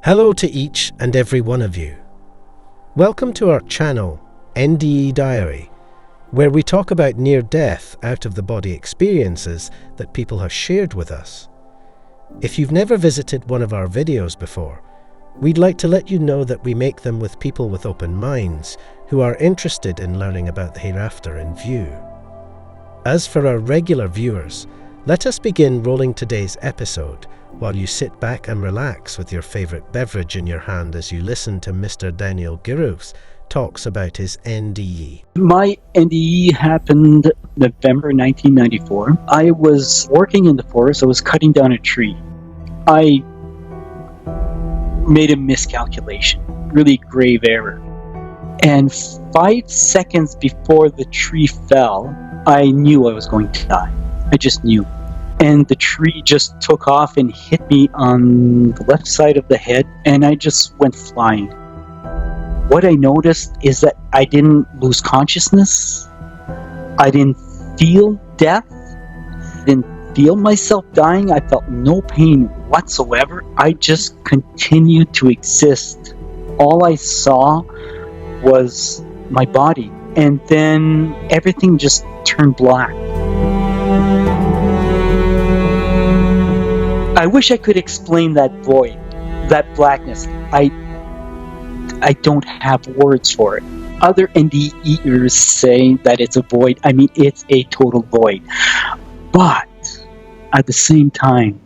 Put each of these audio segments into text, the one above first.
Hello to each and every one of you. Welcome to our channel, NDE Diary, where we talk about near-death, out-of-the-body experiences that people have shared with us. If you've never visited one of our videos before, we'd like to let you know that we make them with people with open minds who are interested in learning about the hereafter in view. As for our regular viewers, let us begin rolling today's episode while you sit back and relax with your favourite beverage in your hand as you listen to Mr. Daniel Giroux talks about his NDE. My NDE happened November 1994. I was working in the forest. I was cutting down a tree. I made a miscalculation, really grave error. And 5 seconds before the tree fell, I knew I was going to die. I just knew. And the tree just took off and hit me on the left side of the head, and I just went flying. What I noticed is that I didn't lose consciousness. I didn't feel death. I didn't feel myself dying. I felt no pain whatsoever. I just continued to exist. All I saw was my body, and then everything just turned black. I wish I could explain that void, that blackness. I don't have words for it. Other NDEers say that it's a void. I mean, it's a total void. But at the same time,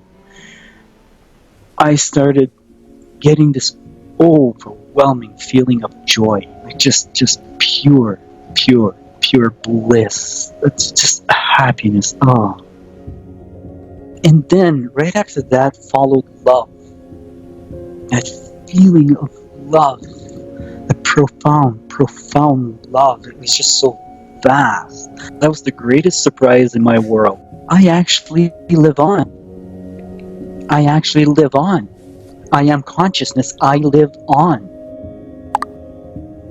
I started getting this overwhelming feeling of joy, like just pure bliss. It's just happiness. Oh. And then, right after that, followed love. That feeling of love. The profound love. It was just so vast. That was the greatest surprise in my world. I actually live on. I am consciousness. I live on.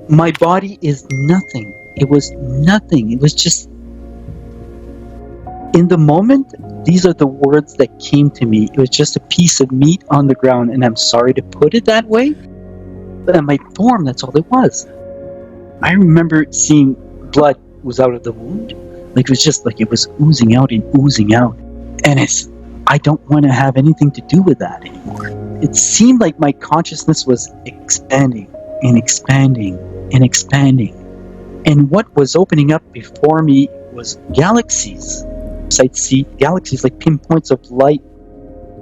My body is nothing. It was nothing. It was just... In the moment, these are the words that came to me. It was just a piece of meat on the ground, and I'm sorry to put it that way, but in my form, that's all it was. I remember seeing blood was out of the wound. Like it was just like it was oozing out. And I don't want to have anything to do with that anymore. It seemed like my consciousness was expanding. And what was opening up before me was galaxies. I'd see galaxies like pinpoints of light,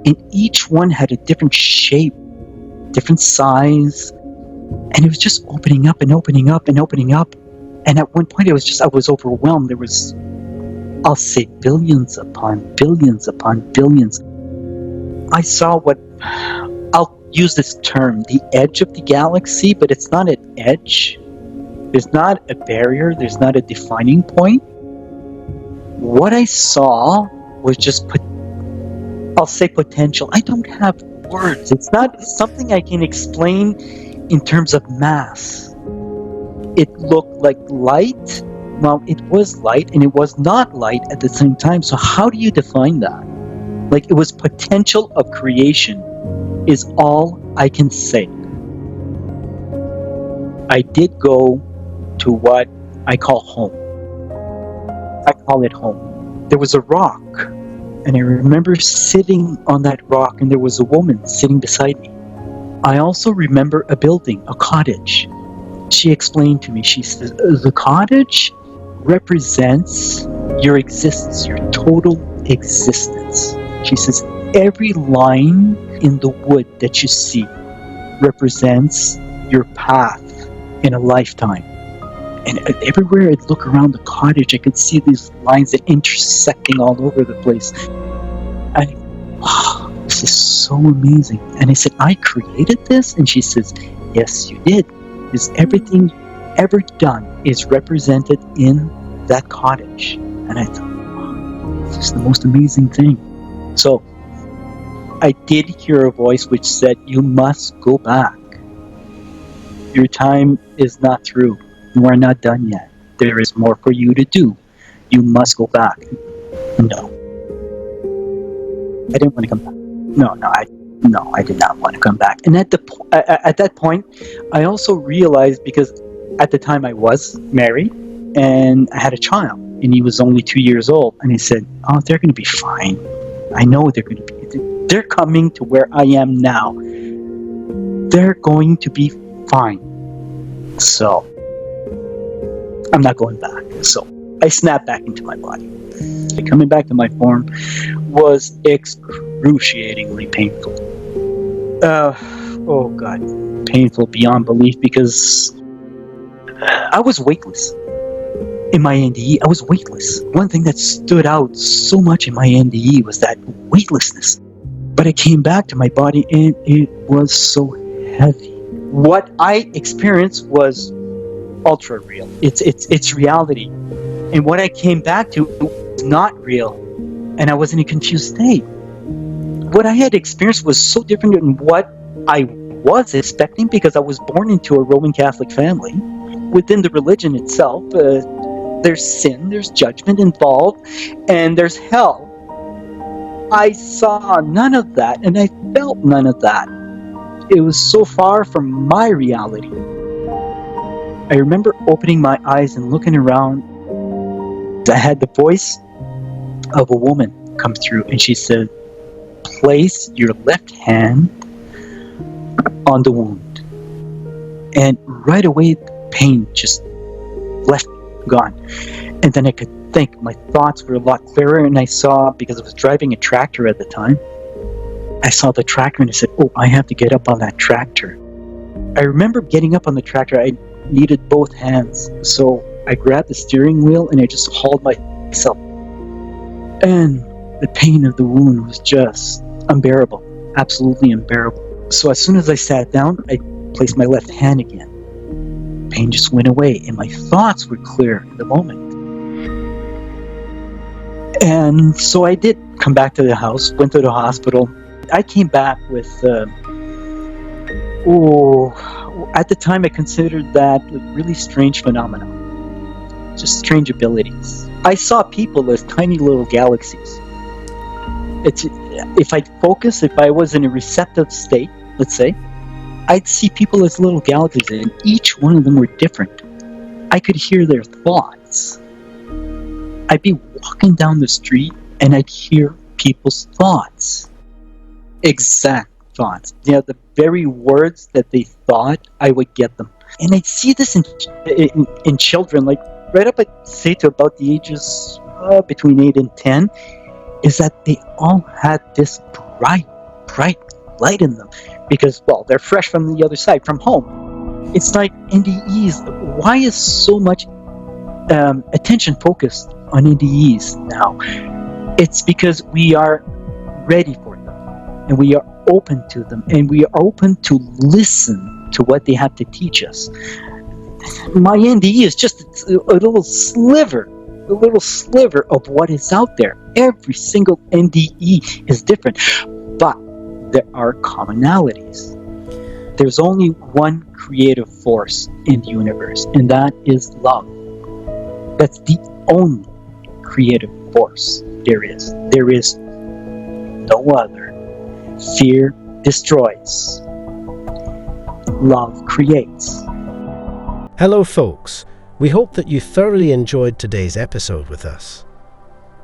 and each one had a different shape, different size, and it was just opening up. And at one point, I was overwhelmed. There was, I'll say, billions upon billions. I saw what, I'll use this term, the edge of the galaxy, but it's not an edge. There's not a barrier. There's not a defining point. What I saw was just, I'll say potential. I don't have words. It's not something I can explain in terms of mass. It looked like light. Well, it was light and it was not light at the same time. So how do you define that? Like it was potential of creation is all I can say. I did go to what I call home. I call it home. There was a rock, and I remember sitting on that rock, and there was a woman sitting beside me. I also remember a building, a cottage. She explained to me, she says, the cottage represents your existence, your total existence. She says, every line in the wood that you see represents your path in a lifetime. And everywhere I'd look around the cottage, I could see these lines that intersecting all over the place. And wow, this is so amazing. And I said, I created this? And she says, yes, you did. Because everything ever done is represented in that cottage. And I thought, wow, this is the most amazing thing. So I did hear a voice which said, you must go back. Your time is not through. You are not done yet. There is more for you to do. You must go back. No. I didn't want to come back. No, No, I did not want to come back. And at that point, I also realized, because at the time I was married and I had a child, and he was only 2 years old, and I said, "Oh, they're going to be fine. I know they're going to be. They're coming to where I am now. They're going to be fine." So I'm not going back. So I snapped back into my body. Coming back to my form was excruciatingly painful. Oh God, painful beyond belief, because I was weightless. In my NDE, I was weightless. One thing that stood out so much in my NDE was that weightlessness. But I came back to my body and it was so heavy. What I experienced was ultra real. It's reality. And what I came back to was not real. And I was in a confused state. What I had experienced was so different than what I was expecting, because I was born into a Roman Catholic family. Within the religion itself, there's sin, there's judgment involved, and there's hell. I saw none of that, and I felt none of that. It was so far from my reality. I remember opening my eyes and looking around. I had the voice of a woman come through, and she said, "Place your left hand on the wound." And right away, pain just left, gone. And then I could think. My thoughts were a lot clearer, and I saw, because I was driving a tractor at the time, I saw the tractor and I said, "Oh, I have to get up on that tractor." I remember getting up on the tractor. I needed both hands, so I grabbed the steering wheel and I just hauled myself. And the pain of the wound was just unbearable, absolutely unbearable. So as soon as I sat down, I placed my left hand again. Pain just went away, and my thoughts were clear in the moment. And so I did come back to the house, went to the hospital. I came back with, at the time I considered that a really strange phenomenon. Just strange abilities. I saw people as tiny little galaxies. If I was in a receptive state, let's say, I'd see people as little galaxies, and each one of them were different. I could hear their thoughts. I'd be walking down the street and I'd hear people's thoughts. Exact thoughts. The very words that they thought, I would get them. And I'd see this in children, like right up, I'd say to about the ages between 8 and 10, is that they all had this bright light in them, because, well, they're fresh from the other side, from home. It's like NDEs. Why is so much attention focused on NDEs now? It's because we are ready for them, and we are open to them, and we are open to listen to what they have to teach us. My NDE is just a little sliver of what is out there. Every single NDE is different, but there are commonalities. There's only one creative force in the universe, and that is love. That's the only creative force there is. There is no other. Fear destroys. Love creates. Hello folks, we hope that you thoroughly enjoyed today's episode with us.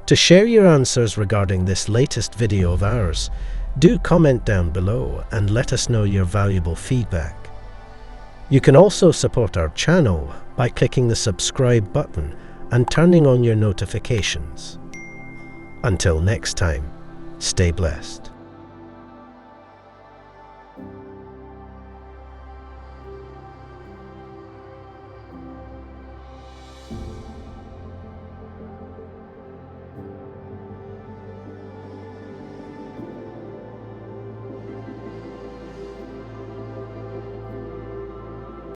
To share your answers regarding this latest video of ours, do comment down below and let us know your valuable feedback. You can also support our channel by clicking the subscribe button and turning on your notifications. Until next time, stay blessed.